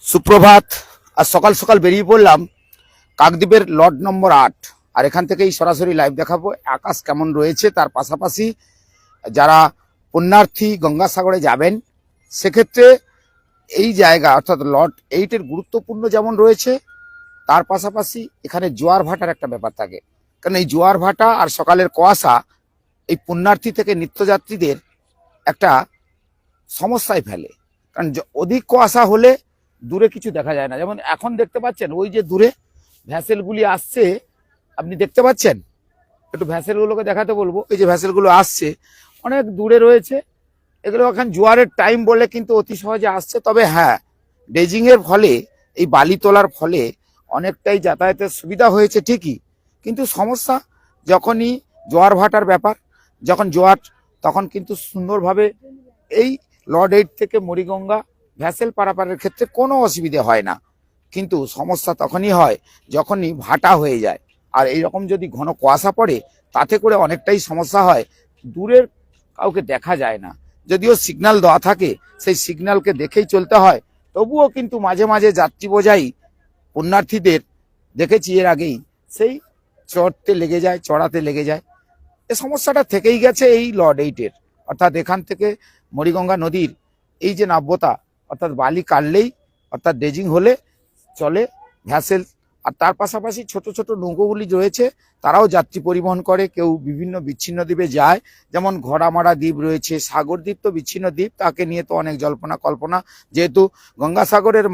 সুপ্রভাত। আজ সকাল সকাল বেরিয়ে পড়লাম কাকদ্বীপের লট নম্বর 8, আর এখান থেকেই সরাসরি লাইভ দেখাবো আকাশ কেমন রয়েছে। তার পাশাপাশি যারা পুণ্যার্থী গঙ্গাসাগরে যাবেন সেক্ষেত্রে এই জায়গা অর্থাৎ লট 8-এর গুরুত্বপূর্ণ যেমন রয়েছে, তার পাশাপাশি এখানে জোয়ার ভাটার একটা ব্যাপার থাকে। কারণ এই জোয়ার ভাটা আর সকালের কুয়াশা এই পুণ্যার্থী থেকে নিত্যযাত্রীদের একটা সমস্যায় ফেলে। কারণ অধিক কুয়াশা হলে দূরে কিছু দেখা যায় না। যেমন এখন দেখতে পাচ্ছেন ওই যে দূরে ভ্যাসেলগুলি আসছে, আপনি দেখতে পাচ্ছেন। একটু ভ্যাসেলগুলোকে দেখাতে বলবো। এই যে ভ্যাসেলগুলো আসছে অনেক দূরে রয়েছে, এগুলো এখন জোয়ারের টাইম বলে কিন্তু অতি সহজে আসছে। তবে হ্যাঁ, ড্রেজিংয়ের ফলে এই বালি তোলার ফলে অনেকটাই যাতায়াতের সুবিধা হয়েছে ঠিকই, কিন্তু সমস্যা যখনই জোয়ার ভাটার ব্যাপার, যখন জোয়ার তখন কিন্তু সুন্দরভাবে এই লট 8 থেকে মুড়িগঙ্গা ভ্যাসেল পারাপারের ক্ষেত্রে কোনো অসুবিধে হয় না। কিন্তু সমস্যা তখনই হয় যখনই ভাটা হয়ে যায়। আর এইরকম যদি ঘন কুয়াশা পড়ে তাতে করে অনেকটাই সমস্যা হয়, দূরের কাউকে দেখা যায় না। যদিও সিগন্যাল দেওয়া থাকে সেই সিগন্যালকে দেখেই চলতে হয়, তবুও কিন্তু মাঝে মাঝে যাত্রী বোঝাই পুণ্যার্থীদের দেখেছি এর আগেই সেই চড়তে লেগে যায়, চড়াতে লেগে যায়। এ সমস্যাটা থেকেই গেছে এই লট 8-এর। অর্থাৎ এখান থেকে মুড়িগঙ্গা নদীর এই যে নাব্যতা, অর্থাৎ বালি কাটলেই অর্থাৎ ড্রেজিং হলে চলে ভ্যাসেল। আর তার পাশাপাশি ছোট ছোট নৌকোগুলি রয়েছে, তারাও যাত্রী পরিবহন করে। কেউ বিভিন্ন বিচ্ছিন্ন দ্বীপে যায়, যেমন ঘোড়ামারা দ্বীপ রয়েছে, সাগর দ্বীপ তো বিচ্ছিন্ন দ্বীপ, তাকে নিয়ে তো অনেক জল্পনা কল্পনা। যেহেতু গঙ্গাসাগরের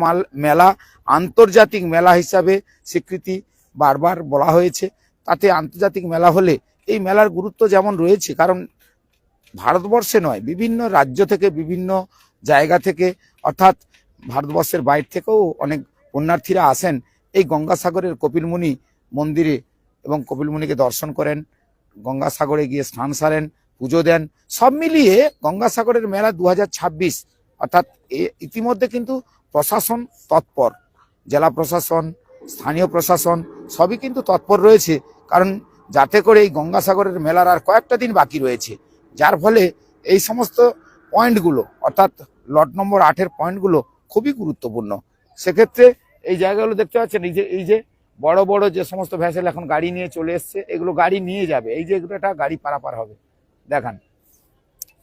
মেলা আন্তর্জাতিক মেলা হিসাবে স্বীকৃতি বারবার বলা হয়েছে, তাতে আন্তর্জাতিক মেলা হলে এই মেলার গুরুত্ব যেমন রয়েছে, কারণ ভারতবর্ষে নয় বিভিন্ন রাজ্য থেকে বিভিন্ন জায়গা থেকে অর্থাৎ ভারতবর্ষের বাইরে থেকেও অনেক পুণ্যার্থীরা আসেন এই গঙ্গাসাগরের কপিলমুনি মন্দিরে এবং কপিলমুনিকে দর্শন করেন, গঙ্গাসাগরে গিয়ে স্নান সারেন, পুজো দেন। সব মিলিয়ে গঙ্গাসাগরের মেলা 2026 অর্থাৎ ইতিমধ্যে কিন্তু প্রশাসন তৎপর, জেলা প্রশাসন, স্থানীয় প্রশাসন সবই কিন্তু তৎপর রয়েছে। কারণ যাতে করে এই গঙ্গাসাগরের মেলার আর কয়েকটা দিন বাকি রয়েছে, যার ফলে এই সমস্ত পয়েন্টগুলো অর্থাৎ লট নম্বর 8-এর পয়েন্টগুলো খুবই গুরুত্বপূর্ণ। সেক্ষেত্রে এই জায়গাগুলো দেখতে পাচ্ছেন, এই যে বড় বড় যে সমস্ত ভ্যাসেল এখন গাড়ি নিয়ে চলে এসছে, এগুলো গাড়ি নিয়ে যাবে। এই যে এগুলো একটা গাড়ি পারাপার হবে, দেখান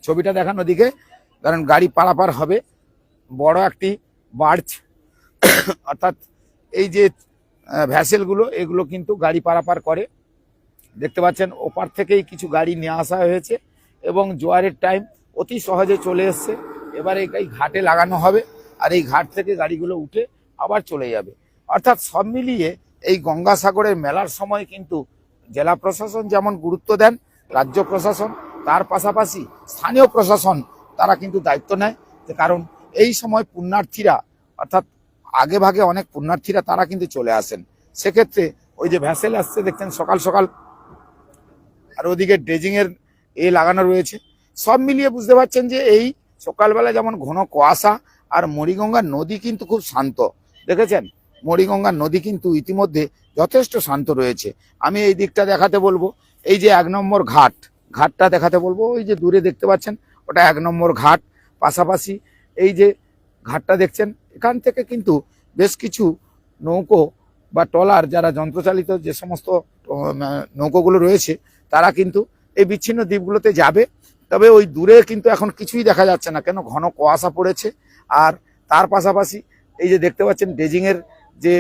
ছবিটা দেখান ওদিকে, কারণ গাড়ি পারাপার হবে বড় একটি বার্জ অর্থাৎ এই যে ভ্যাসেলগুলো এগুলো কিন্তু গাড়ি পারাপার করে। দেখতে পাচ্ছেন ওপার থেকেই কিছু গাড়ি নিয়ে আসা হয়েছে এবং জোয়ারের টাইম অতি সহজে চলে এসছে। এবারে এই ঘাটে লাগানো হবে আর এই ঘাট থেকে গাড়িগুলো উঠে আবার চলে যাবে। অর্থাৎ সব মিলিয়ে এই গঙ্গাসাগরের মেলার সময় কিন্তু জেলা প্রশাসন যেমন গুরুত্ব দেন, রাজ্য প্রশাসন তার পাশাপাশি স্থানীয় প্রশাসন তারা কিন্তু দায়িত্ব নেয়। কারণ এই সময় পুণ্যার্থীরা অর্থাৎ আগে ভাগে অনেক পুণ্যার্থীরা তারা কিন্তু চলে আসেন। সেক্ষেত্রে ওই যে ভ্যাসেল আসছে দেখছেন সকাল সকাল, আর ওদিকে ড্রেজিংয়ের লাগানো রয়েছে। সব মিলিয়ে বুঝতে পারছেন যে এই সকালবেলা যেমন ঘন কুয়াশা, আর মুড়িগঙ্গা নদী কিন্তু খুব শান্ত। দেখেছেন মুড়িগঙ্গা নদী কিন্তু ইতিমধ্যে যথেষ্ট শান্ত রয়েছে। আমি এই দিকটা দেখাতে বলবো, এই যে 1 নম্বর ঘাটটা দেখাতে বলবো। ওই যে দূরে দেখতে পাচ্ছেন ওটা 1 নম্বর ঘাট। পাশাপাশি এই যে ঘাটটা দেখছেন, এখান থেকে কিন্তু বেশ কিছু নৌকো বা ট্রলার, যারা যন্ত্রচালিত যে সমস্ত নৌকোগুলো রয়েছে, তারা কিন্তু এই বিচ্ছিন্ন দ্বীপগুলোতে যাবে। তবে ওই দূরে কিন্তু এখন কিছুই দেখা যাচ্ছে না, কেন ঘন কুয়াশা পড়েছে। আর তার পাশাপাশি এই যে দেখতে পাচ্ছেন ড্রেজিংয়ের যে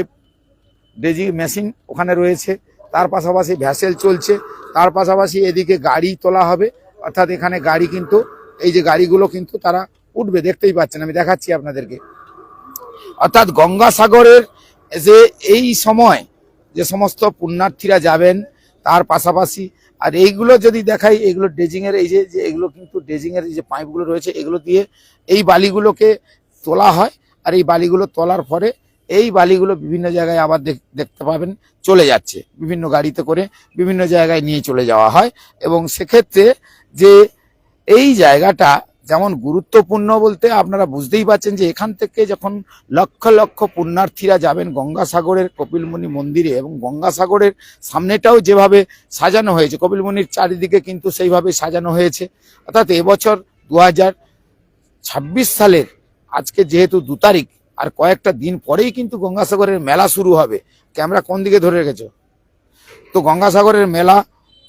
ড্রেজিং মেশিন ওখানে রয়েছে, তার পাশাপাশি ভ্যাসেল চলছে, তার পাশাপাশি এদিকে গাড়ি তোলা হবে। অর্থাৎ এখানে গাড়ি কিন্তু এই যে গাড়িগুলো কিন্তু তারা উঠবে, দেখতেই পাচ্ছেন, আমি দেখাচ্ছি আপনাদেরকে। অর্থাৎ গঙ্গাসাগরের যে এই সময় যে সমস্ত পুণ্যার্থীরা যাবেন তার পাশাপাশি, আর এইগুলো যদি দেখাই, এগুলো ড্রেজিংয়ের এই যে এগুলো কিন্তু ড্রেজিংয়ের এই যে পাইপগুলো রয়েছে, এগুলো দিয়ে এই বালিগুলোকে তোলা হয়। আর এই বালিগুলো তোলার পরে এই বালিগুলো বিভিন্ন জায়গায় আবার দেখতে পাবেন চলে যাচ্ছে, বিভিন্ন গাড়িতে করে বিভিন্ন জায়গায় নিয়ে চলে যাওয়া হয়। এবং সেক্ষেত্রে যে এই জায়গাটা যেমন গুরুত্বপূর্ণ বলতে আপনারা বুঝতেই পারছেন যে এখান থেকে যখন লক্ষ লক্ষ পুণ্যার্থীরা যাবেন গঙ্গাসাগরের কপিলমুনি মন্দিরে, এবং গঙ্গাসাগরের সামনেটাও যেভাবে সাজানো হয়েছে, কপিলমুনির চারিদিকে কিন্তু সেইভাবে সাজানো হয়েছে। অর্থাৎ এবছর 2026 সালের আজকে যেহেতু 2 তারিখ, আর কয়েকটা দিন পরেই কিন্তু গঙ্গাসাগরের মেলা শুরু হবে। ক্যামেরা কোন দিকে ধরে রেখেছো? তো গঙ্গাসাগরের মেলা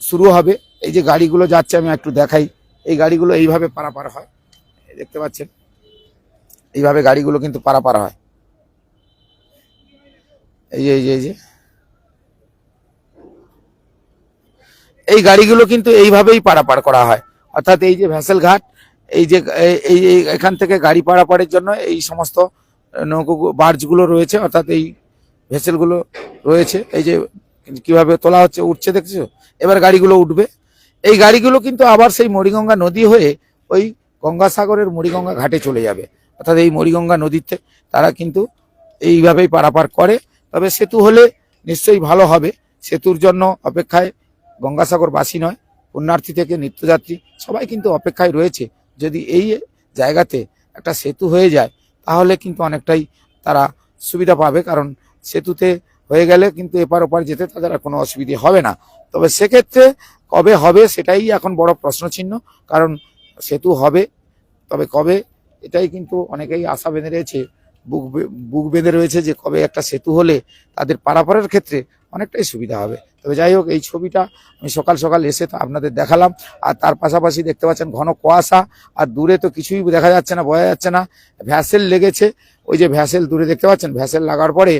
শুরু হবে। এই যে গাড়িগুলো যাচ্ছে আমি একটু দেখাই, এই গাড়িগুলো এইভাবে পারাপার হয়, দেখতে পাচ্ছেন এইভাবে গাড়িগুলো কিন্তু পারাপার হয়। এই যে এই গাড়িগুলো কিন্তু এইভাবেই পারাপার করা হয়। অর্থাৎ এই যে ভ্যাসেল ঘাট, এই যে এখান থেকে গাড়ি পারাপারের জন্য এই সমস্ত নৌকো বার্জগুলো রয়েছে, অর্থাৎ এই ভেসেলগুলো রয়েছে। এই যে কিভাবে তোলা হচ্ছে, উঠছে দেখছো, এবার গাড়িগুলো উঠবে। এই গাড়িগুলো কিন্তু আবার সেই মরিগঙ্গা নদী হয়ে ওই গঙ্গাসাগরের মরিগঙ্গা ঘাটে চলে যাবে। অর্থাৎ এই মরিগঙ্গা নদীতে তারা কিন্তু এইভাবেই পারাপার করে। তবে সেতু হলে নিশ্চয়ই ভালো হবে। সেতুর জন্য অপেক্ষায় গঙ্গাসাগরবাসী নয়, পুণ্যার্থী থেকে নিত্যযাত্রী সবাই কিন্তু অপেক্ষায় রয়েছে। যদি এই জায়গাতে একটা সেতু হয়ে যায় তাহলে কিন্তু অনেকটাই তারা সুবিধা পাবে, কারণ সেতুতে হয়ে গেলে কিন্তু এপার ওপার যেতে তাদের আর কোনো অসুবিধে হবে না। তবে সেক্ষেত্রে কবে হবে সেটাই এখন বড় প্রশ্নচিহ্ন, কারণ সেতু হবে, তবে কবে এটাই কিন্তু অনেকেই আশা বেঁধে রয়েছে, বুক বেঁধে রয়েছে যে কবে একটা সেতু হলে তাদের পারাপারের ক্ষেত্রে অনেকটাই সুবিধা হবে। তবে যাই হোক, এই ছবিটা আমি সকাল সকাল এসে তো আপনাদের দেখালাম। আর তার পাশাপাশি দেখতে পাচ্ছেন ঘন কুয়াশা, আর দূরে তো কিছুই দেখা যাচ্ছে না, বোঝা যাচ্ছে না। ভ্যাসেল লেগেছে, ওই যে ভ্যাসেল দূরে দেখতে পাচ্ছেন, ভ্যাসেল লাগার পরে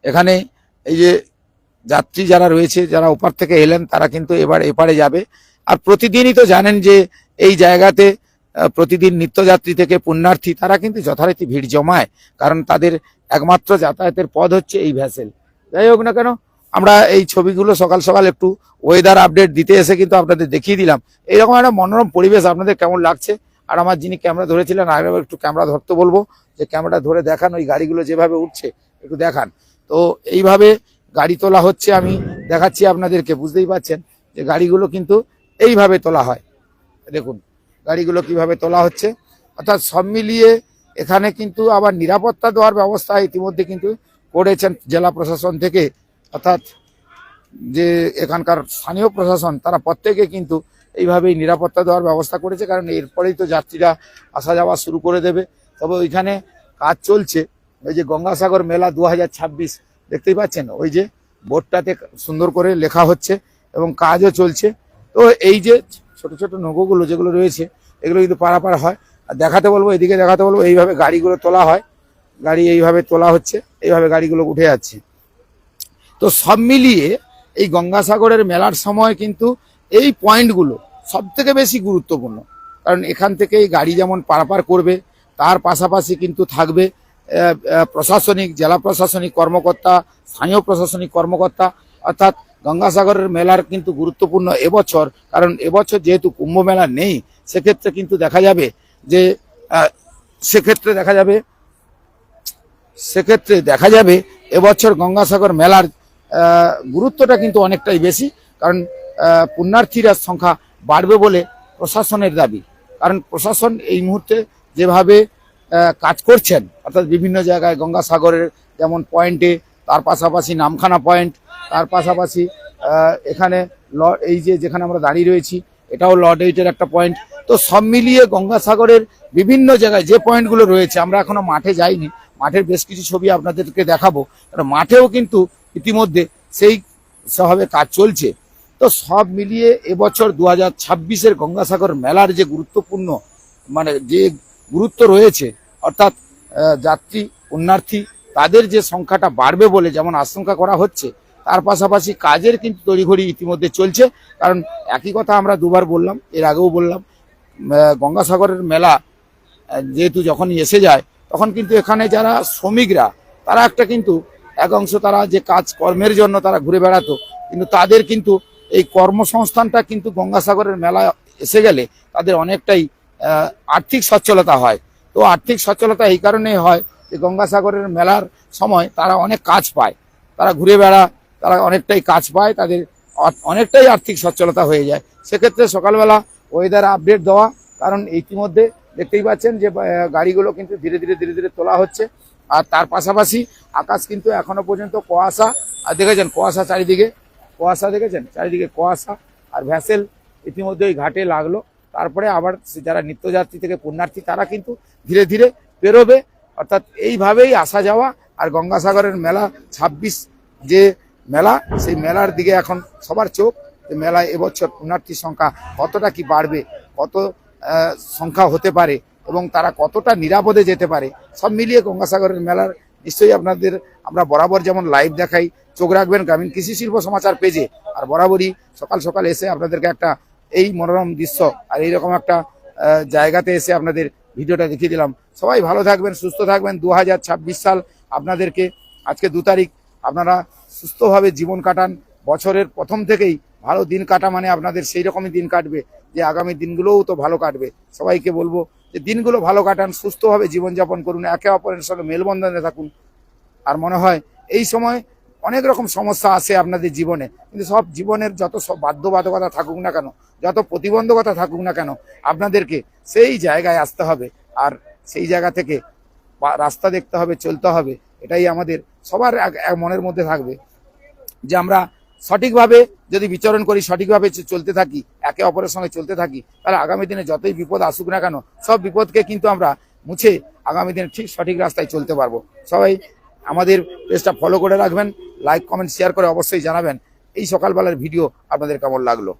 এখানে এই যে যাত্রী যারা রয়েছে, যারা ওপার থেকে এলেন তারা কিন্তু এবার এপারে যাবে। আর প্রতিদিনই তো জানেন যে এই জায়গাতে প্রতিদিন নিত্যযাত্রী থেকে পুণ্যার্থী তারা কিন্তু যথারীতি ভিড় জমায়, কারণ তাদের একমাত্র যাতায়াতের পথ হচ্ছে এই ভ্যাসেল। যাই হোক না কেন, আমরা এই ছবিগুলো সকাল সকাল একটু ওয়েদার আপডেট দিতে এসে কিন্তু আপনাদের দেখিয়ে দিলাম। এইরকম একটা মনোরম পরিবেশ আপনাদের কেমন লাগছে? আর আমার যিনি ক্যামেরা ধরেছিলেন আগে একটু ক্যামেরা ধরতে বলবো, যে ক্যামেরাটা ধরে দেখান ওই গাড়িগুলো যেভাবে উঠছে, একটু দেখান। তো এইভাবে গাড়ি তোলা হচ্ছে, আমি দেখাচ্ছি আপনাদেরকে, বুঝতেই পারছেন যে গাড়িগুলো কিন্তু এইভাবে তোলা হয়। দেখুন গাড়িগুলো কিভাবে তোলা হচ্ছে। অর্থাৎ সব মিলিয়ে এখানে কিন্তু আবার নিরাপত্তা দেওয়ার ব্যবস্থা ইতিমধ্যে কিন্তু করেছেন জেলা প্রশাসন থেকে, অর্থাৎ যে এখানকার স্থানীয় প্রশাসন তারা প্রত্যেকে কিন্তু এইভাবেই নিরাপত্তা দেওয়ার ব্যবস্থা করেছে, কারণ এরপরেই তো যাত্রীরা আসা যাওয়া শুরু করে দেবে। তবে ওইখানে কাজ চলছে, ওই যে গঙ্গাসাগর মেলা 2026 দেখতেই পাচ্ছেন, ওই যে বোর্ডটাতে সুন্দর করে লেখা হচ্ছে এবং কাজও চলছে। তো এই যে ছোট ছোট নৌকোগুলো যেগুলো রয়েছে এগুলো কিন্তু পারাপার হয়। আর দেখাতে বলবো, এদিকে দেখাতে বলবো, এইভাবে গাড়িগুলো তোলা হয়, গাড়ি এইভাবে তোলা হচ্ছে, এইভাবে গাড়িগুলো উঠে যাচ্ছে। তো সব মিলিয়ে এই গঙ্গাসাগরের মেলার সময় কিন্তু এই পয়েন্টগুলো সব থেকে বেশি গুরুত্বপূর্ণ, কারণ এখান থেকেই গাড়ি যেমন পারাপার করবে, তার পাশাপাশি কিন্তু থাকবে প্রশাসনিক, জেলা প্রশাসনিক কর্মকর্তা, স্থানীয় প্রশাসনিক কর্মকর্তা। অর্থাৎ গঙ্গাসাগরের মেলার কিন্তু গুরুত্বপূর্ণ এবছর, কারণ এবছর যেহেতু কুম্ভ মেলা নেই, সেক্ষেত্রে কিন্তু দেখা যাবে যে সেক্ষেত্রে দেখা যাবে এবছর গঙ্গাসাগর মেলার গুরুত্বটা কিন্তু অনেকটাই বেশি, কারণ পুণ্যার্থীরা সংখ্যা বাড়বে বলে প্রশাসনের দাবি। কারণ প্রশাসন এই মুহূর্তে যেভাবে কাজ করছেন, অর্থাৎ বিভিন্ন জায়গায় গঙ্গাসাগরের যেমন পয়েন্টে, তার পাশাপাশি নামখানা পয়েন্ট, তার পাশাপাশি এখানে এই যে যেখানে আমরা দাঁড়িয়ে রয়েছি এটাও লর্ড এইটের একটা পয়েন্ট। তো সব মিলিয়ে গঙ্গাসাগরের বিভিন্ন জায়গায় যে পয়েন্টগুলো রয়েছে, আমরা এখনো মাঠে যাইনি, মাঠের বেশ কিছু ছবি আপনাদেরকে দেখাবো, মাঠেও কিন্তু ইতিমধ্যে সেই সেভাবে কাজ চলছে। তো সব মিলিয়ে এবছর 2026-এর গঙ্গাসাগর মেলার যে গুরুত্বপূর্ণ মানে যে গুরুত্ব রয়েছে, অর্থাৎ যাত্রী পুণ্যার্থী তাদের যে সংখ্যাটা বাড়বে বলে যেমন আশঙ্কা করা হচ্ছে, তার পাশাপাশি কাজের কিন্তু তড়িঘড়ি ইতিমধ্যে চলছে। কারণ একই কথা আমরা দুবার বললাম, এর আগেও বললাম, গঙ্গাসাগরের মেলা যেহেতু যখনই এসে যায় তখন কিন্তু এখানে যারা শ্রমিকরা তারা একটা কিন্তু এক অংশ তারা যে কাজ কর্মের জন্য তারা ঘুরে বেড়াতো, কিন্তু তাদের কিন্তু এই কর্মসংস্থানটা কিন্তু গঙ্গাসাগরের মেলা এসে গেলে তাদের অনেকটাই আর্থিক সচ্ছলতা হয়। তো আর্থিক সচ্ছলতা এই কারণেই হয় যে গঙ্গাসাগরের মেলার সময় তারা অনেক কাজ পায়, তারা ঘুরে বেড়া, তারা অনেকটাই কাজ পায়, তাদের অনেকটাই আর্থিক সচ্ছলতা হয়ে যায়। সেক্ষেত্রে সকালবেলা ওয়েদার আপডেট দেওয়া, কারণ ইতিমধ্যে দেখতেই পাচ্ছেন যে গাড়িগুলো কিন্তু ধীরে ধীরে তোলা হচ্ছে। আর তার পাশাপাশি আকাশ কিন্তু এখনো পর্যন্ত কুয়াশা, আর দেখেছেন কুয়াশা চারিদিকে, কুয়াশা দেখেছেন চারিদিকে কুয়াশা। আর ভ্যাসেল ইতিমধ্যে ওই ঘাটে লাগলো, তারপরে আবার যারা নিত্যযাত্রী থেকে পুণ্যার্থী তারা কিন্তু ধীরে ধীরে বেরোবে। অর্থাৎ এইভাবেই আসা যাওয়া। আর গঙ্গাসাগরের মেলা ২৬ যে মেলা, সেই মেলার দিকে এখন সবার চোখ। মেলায় এবছর পুণ্যার্থীর সংখ্যা কতটা কি বাড়বে, কত সংখ্যা হতে পারে এবং তারা কতটা নিরাপদে যেতে পারে, সব মিলিয়ে গঙ্গাসাগরের মেলার নিশ্চয়ই আপনাদের আমরা বরাবর যেমন লাইভ দেখাই, চোখ রাখবেন গ্রামীণ কৃষি শিল্প সমাচার পেজে। আর বরাবরই সকাল সকাল এসে আপনাদেরকে একটা এই মনোরম দৃশ্য আর এইরকম একটা জায়গাতে এসে আপনাদের ভিডিওটা দেখিয়ে দিলাম। সবাই ভালো থাকবেন, সুস্থ থাকবেন। 2026 সাল আপনাদেরকে, আজকে 2 তারিখ, আপনারা সুস্থভাবে জীবন কাটান। বছরের প্রথম থেকেই ভালো দিন কাটা মানে আপনাদের সেই রকমই দিন কাটবে যে আগামী দিনগুলোও তো ভালো কাটবে। সবাইকে বলবো যে দিনগুলো ভালো কাটান, সুস্থভাবে জীবনযাপন করুন, একে অপরের সঙ্গে মেলবন্ধনে থাকুন। আর মনে হয় এই সময় অনেক রকম সমস্যা আসে আপনাদের জীবনে, কিন্তু সব জীবনের যত সব বাধ্যবাধকতা থাকুক না কেন, যত প্রতিবন্ধকতা থাকুক না কেন, আপনাদেরকে সেই জায়গায় আসতে হবে। আর সেই জায়গা থেকে রাস্তা দেখতে হবে, চলতে হবে। এটাই আমাদের সবার মনের মধ্যে থাকবে যে আমরা সঠিকভাবে যদি বিচরণ করি, সঠিকভাবে চলতে থাকি, একে অপরের সঙ্গে চলতে থাকি, তাহলে আগামী দিনে যতই বিপদ আসুক না কেন, সব বিপদকে কিন্তু আমরা মুছে আগামী দিনে ঠিক সঠিক রাস্তায় চলতে পারবো। সবাই আমাদের পেজটা ফলো করে রাখবেন, লাইক কমেন্ট শেয়ার করে অবশ্যই জানাবেন এই সকালবেলার ভিডিও আপনাদের কেমন লাগলো।